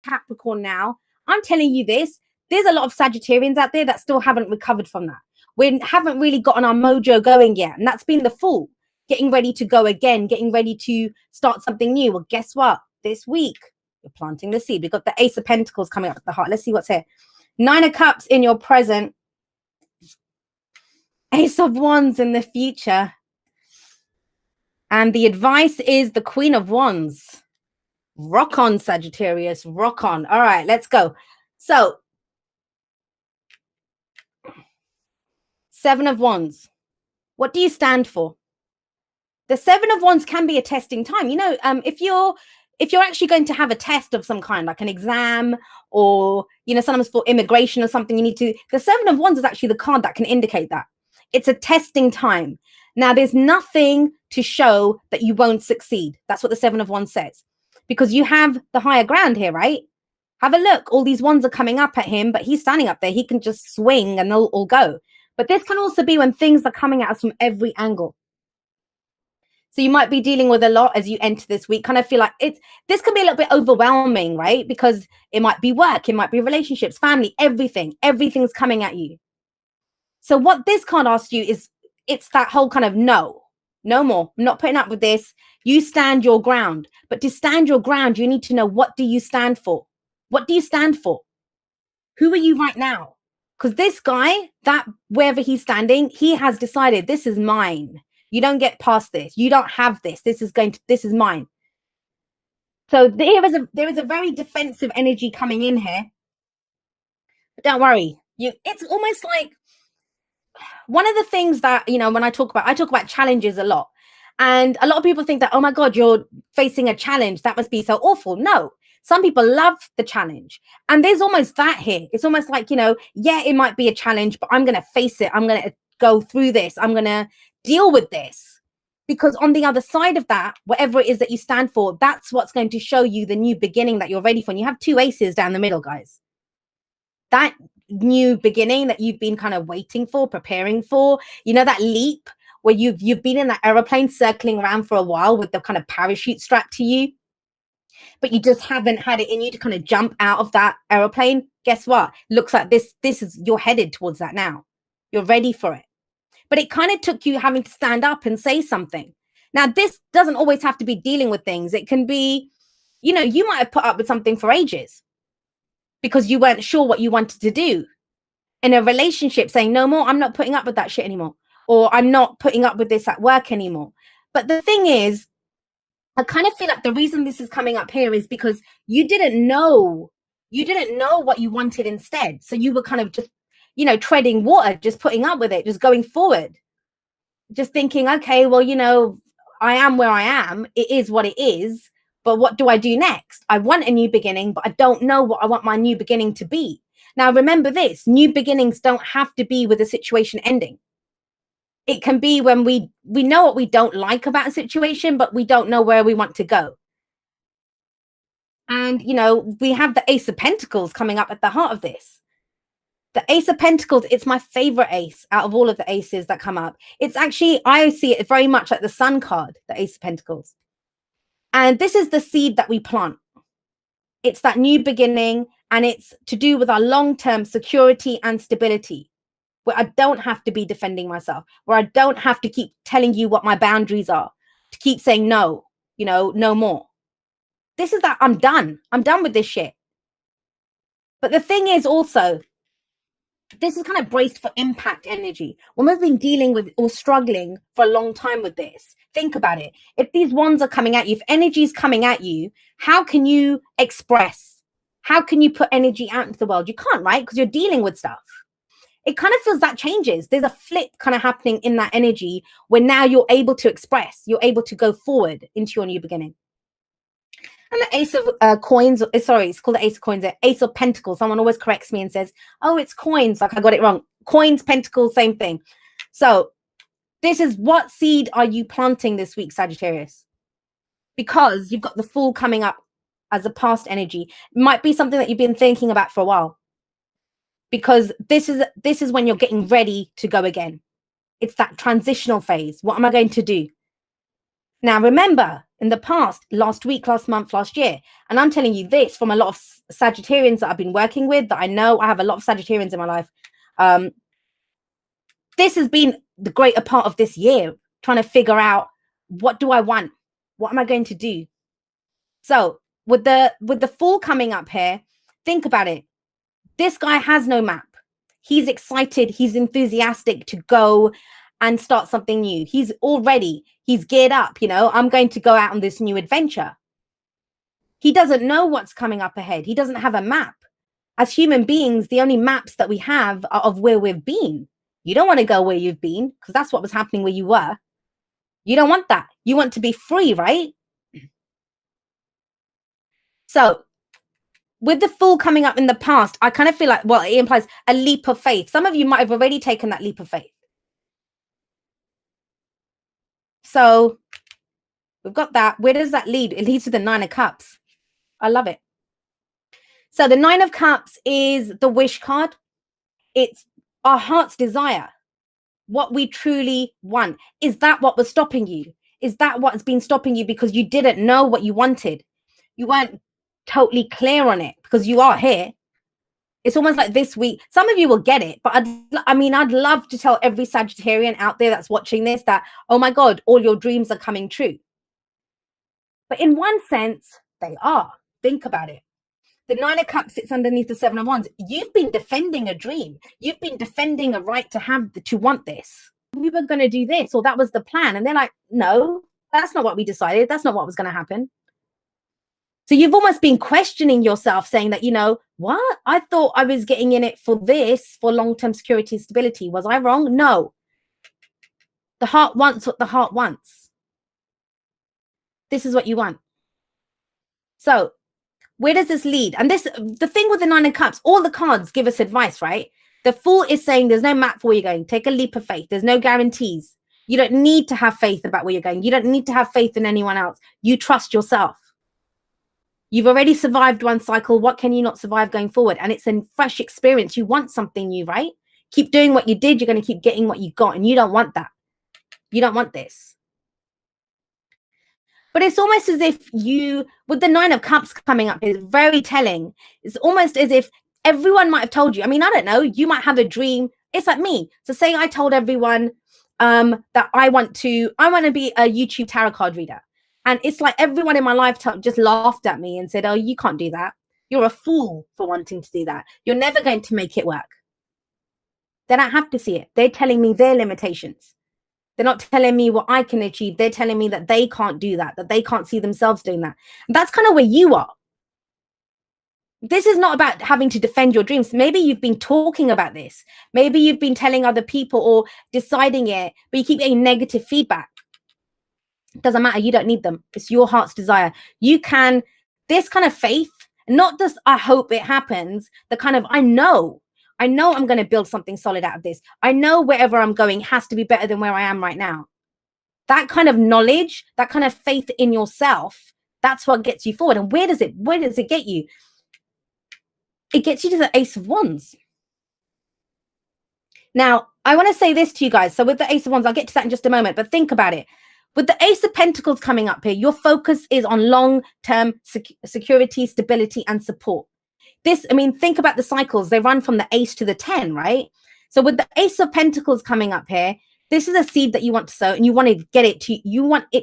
Capricorn now. I'm telling you this, there's a lot of Sagittarians out there that still haven't recovered from that. We haven't really gotten our mojo going yet. And that's been the Fool, getting ready to go again, getting ready to start something new. Well, guess what? This week, you're planting the seed. We've got the Ace of Pentacles coming up at the heart. Let's see what's here. 9 of Cups in your present. Ace of Wands in the future. And the advice is the Queen of Wands. Rock on, Sagittarius. Rock on. All right, let's go. So, 7 of Wands. What do you stand for? The 7 of Wands can be a testing time. You know, if you're actually going to have a test of some kind, like an exam, or, you know, sometimes for immigration or something, you need to, the 7 of Wands is actually the card that can indicate that. It's a testing time. Now, there's nothing to show that you won't succeed. That's what the 7 of Wands says. Because you have the higher ground here, right? Have a look. All these wands are coming up at him, but he's standing up there. He can just swing and they'll all go. But this can also be when things are coming at us from every angle. So you might be dealing with a lot as you enter this week. Kind of feel like this can be a little bit overwhelming, right? Because it might be work, it might be relationships, family, everything. Everything's coming at you. So what this card asks you is, it's that whole kind of no more. I'm not putting up with this. You stand your ground. But to stand your ground, you need to know, what do you stand for? What do you stand for? Who are you right now? Because this guy, that wherever he's standing, he has decided, this is mine. You don't get past this. You don't have this. This is mine. So there is a very defensive energy coming in here. But don't worry. It's almost like one of the things that, you know, when I talk about challenges a lot. And a lot of people think that, oh my God, you're facing a challenge. That must be so awful. No, some people love the challenge. And there's almost that here. It's almost like, you know, yeah, it might be a challenge, but I'm going to face it. I'm going to go through this. I'm going to deal with this. Because on the other side of that, whatever it is that you stand for, that's what's going to show you the new beginning that you're ready for. And you have 2 aces down the middle, guys. That new beginning that you've been kind of waiting for, preparing for, you know, that leap where you've been in that aeroplane circling around for a while with the kind of parachute strapped to you, but you just haven't had it in you to kind of jump out of that aeroplane. Guess what? Looks like this is, you're headed towards that now. You're ready for it. But it kind of took you having to stand up and say something. Now, this doesn't always have to be dealing with things. It can be, you know, you might have put up with something for ages because you weren't sure what you wanted to do. In a relationship, saying, no more, I'm not putting up with that shit anymore. Or I'm not putting up with this at work anymore. But the thing is, I kind of feel like the reason this is coming up here is because you didn't know what you wanted instead. So you were kind of just, you know, treading water, just putting up with it, just going forward, just thinking, okay, well, you know, I am where I am. It is what it is. But what do I do next? I want a new beginning, but I don't know what I want my new beginning to be. Now, remember this, new beginnings don't have to be with a situation ending. It can be when we know what we don't like about a situation, but we don't know where we want to go. And, you know, we have the Ace of Pentacles coming up at the heart of this. The Ace of Pentacles, it's my favorite ace out of all of the aces that come up. It's actually, I see it very much like the Sun card, the Ace of Pentacles. And this is the seed that we plant. It's that new beginning, and it's to do with our long-term security and stability, where I don't have to be defending myself, where I don't have to keep telling you what my boundaries are, to keep saying no, you know, no more. This is that I'm done. I'm done with this shit. But the thing is also, this is kind of braced for impact energy. When we've been dealing with or struggling for a long time with this, think about it. If these wands are coming at you, if energy is coming at you, how can you express? How can you put energy out into the world? You can't, right? Because you're dealing with stuff. It kind of feels that changes. There's a flip kind of happening in that energy where now you're able to express, you're able to go forward into your new beginning. And the Ace of Coins, sorry, it's called the Ace of Coins, the Ace of Pentacles. Someone always corrects me and says, oh, it's coins. Like I got it wrong. Coins, pentacles, same thing. So this is, what seed are you planting this week, Sagittarius? Because you've got the Fool coming up as a past energy. It might be something that you've been thinking about for a while. Because this is when you're getting ready to go again. It's that transitional phase. What am I going to do? Now, remember, in the past, last week, last month, last year. And I'm telling you this from a lot of Sagittarians that I've been working with, that I know. I have a lot of Sagittarians in my life. This has been the greater part of this year, trying to figure out, what do I want? What am I going to do? So with the Fool coming up here, think about it. This guy has no map. He's excited. He's enthusiastic to go and start something new. He's geared up. I'm going to go out on this new adventure. He doesn't know what's coming up ahead. He doesn't have a map. As human beings, the only maps that we have are of where we've been. You don't want to go where you've been, because that's what was happening where you were. You don't want that. You want to be free, right? So with the Fool coming up in the past, I kind of feel like, well, it implies a leap of faith. Some of you might have already taken that leap of faith. So we've got that. Where does that lead? It leads to the Nine of Cups. I love it. So the Nine of Cups is the wish card. It's our heart's desire, what we truly want. Is that what was stopping you? Is that what's been stopping you because you didn't know what you wanted? You weren't totally clear on it, because you are here. It's almost like this week, some of you will get it, but I'd love to tell every Sagittarian out there that's watching this that, oh my God, all your dreams are coming true. But in one sense, they are. Think about it. The Nine of Cups sits underneath the Seven of Wands. You've been defending a dream. You've been defending a right to want this. We were going to do this, or that was the plan. And they're like, no, that's not what we decided. That's not what was going to happen. So you've almost been questioning yourself, saying that, what? I thought I was getting in it for this, for long-term security and stability. Was I wrong? No. The heart wants what the heart wants. This is what you want. So where does this lead? And the thing with the Nine of Cups, all the cards give us advice, right? The Fool is saying there's no map for where you're going. Take a leap of faith. There's no guarantees. You don't need to have faith about where you're going. You don't need to have faith in anyone else. You trust yourself. You've already survived one cycle. What can you not survive going forward? And it's a fresh experience. You want something new, right? Keep doing what you did. You're going to keep getting what you got. And you don't want that. You don't want this. But it's almost as if with the Nine of Cups coming up, is very telling. It's almost as if everyone might have told you. I don't know. You might have a dream. It's like me. So say I told everyone that I want to be a YouTube tarot card reader. And it's like everyone in my lifetime just laughed at me and said, oh, you can't do that. You're a fool for wanting to do that. You're never going to make it work. They don't have to see it. They're telling me their limitations. They're not telling me what I can achieve. They're telling me that they can't do that they can't see themselves doing that. And that's kind of where you are. This is not about having to defend your dreams. Maybe you've been talking about this. Maybe you've been telling other people or deciding it, but you keep getting negative feedback. Doesn't matter. You don't need them. It's your heart's desire. You can, this kind of faith, not just I hope it happens, the kind of I know I'm going to build something solid out of this. I know wherever I'm going has to be better than where I am right now. That kind of knowledge, that kind of faith in yourself, that's what gets you forward. And where does it get you? It gets you to the Ace of Wands. Now, I want to say this to you guys. So with the Ace of Wands, I'll get to that in just a moment, but think about it. With the Ace of Pentacles coming up here, your focus is on long-term security, stability, and support. Think about the cycles. They run from the Ace to the 10, right? So with the Ace of Pentacles coming up here, this is a seed that you want to sow, and you want it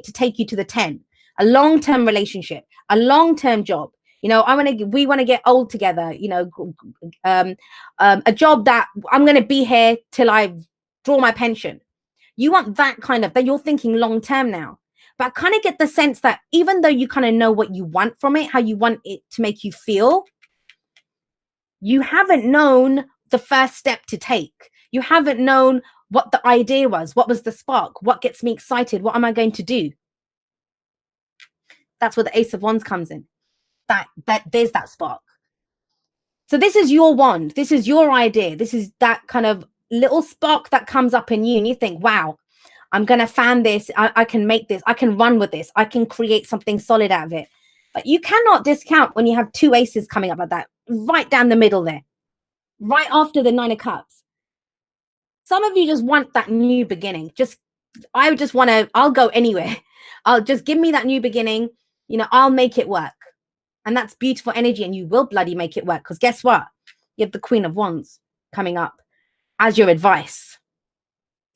to take you to the 10, a long-term relationship, a long-term job. We want to get old together, a job that I'm going to be here till I draw my pension. You want that that you're thinking long term now. But I kind of get the sense that even though you kind of know what you want from it, how you want it to make you feel, you haven't known the first step to take. You haven't known what the idea was. What was the spark? What gets me excited? What am I going to do? That's where the Ace of Wands comes in. That there's that spark. So this is your wand. This is your idea. This is that kind of little spark that comes up in you, and you think, wow, I'm going to fan this. I can make this. I can run with this. I can create something solid out of it. But you cannot discount when you have two aces coming up like that, right down the middle there, right after the Nine of Cups. Some of you just want that new beginning. I'll go anywhere. I'll just give me that new beginning. I'll make it work. And that's beautiful energy, and you will bloody make it work. Because guess what? You have the Queen of Wands coming up as your advice.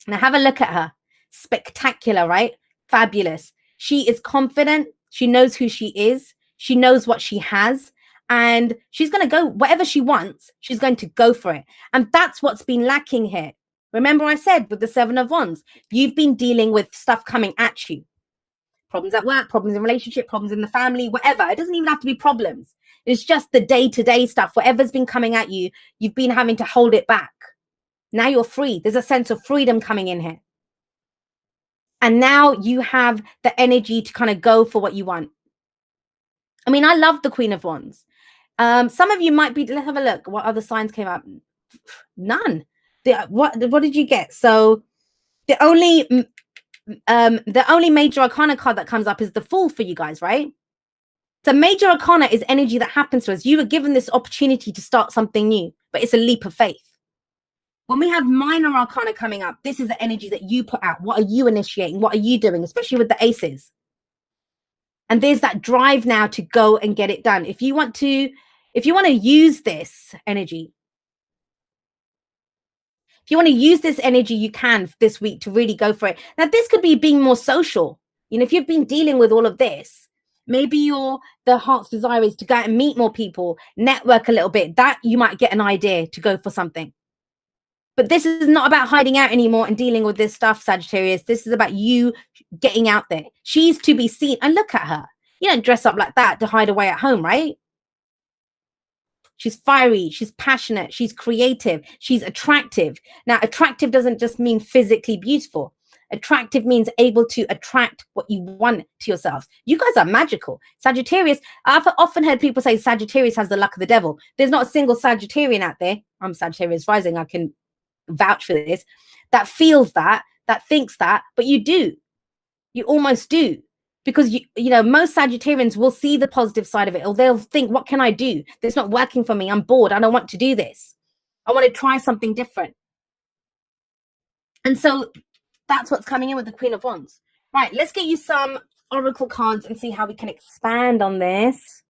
Now have a look at her. Spectacular, right? Fabulous. She is confident. She knows who she is. She knows what she has. And she's going to go, whatever she wants, she's going to go for it. And that's what's been lacking here. Remember I said with the Seven of Wands, you've been dealing with stuff coming at you. Problems at work, problems in relationship, problems in the family, whatever. It doesn't even have to be problems. It's just the day-to-day stuff. Whatever's been coming at you, you've been having to hold it back. Now you're free. There's a sense of freedom coming in here. And now you have the energy to kind of go for what you want. I mean, I love the Queen of Wands. Some of you might be, let's have a look. What other signs came up? None. What did you get? So the only major arcana card that comes up is the Fool for you guys, right? So major arcana is energy that happens to us. You were given this opportunity to start something new, but it's a leap of faith. When we have minor arcana coming up, this is the energy that you put out. What are you initiating? What are you doing? Especially with the aces. And there's that drive now to go and get it done. If you want to use this energy, you can this week to really go for it. Now, this could be being more social. If you've been dealing with all of this, maybe the heart's desire is to go out and meet more people, network a little bit. That you might get an idea to go for something. But this is not about hiding out anymore and dealing with this stuff, Sagittarius. This is about you getting out there. She's to be seen. And look at her. You don't dress up like that to hide away at home, right? She's fiery. She's passionate. She's creative. She's attractive. Now, attractive doesn't just mean physically beautiful. Attractive means able to attract what you want to yourself. You guys are magical. Sagittarius, I've often heard people say Sagittarius has the luck of the devil. There's not a single Sagittarian out there. I'm Sagittarius rising. I can vouch for this, that feels that thinks that, but you almost do, because most Sagittarians will see the positive side of it, or they'll think, what can I do? It's not working for me. I'm bored. I don't want to do this. I want to try something different. And so that's what's coming in with the Queen of Wands. Right, let's get you some oracle cards and see how we can expand on this.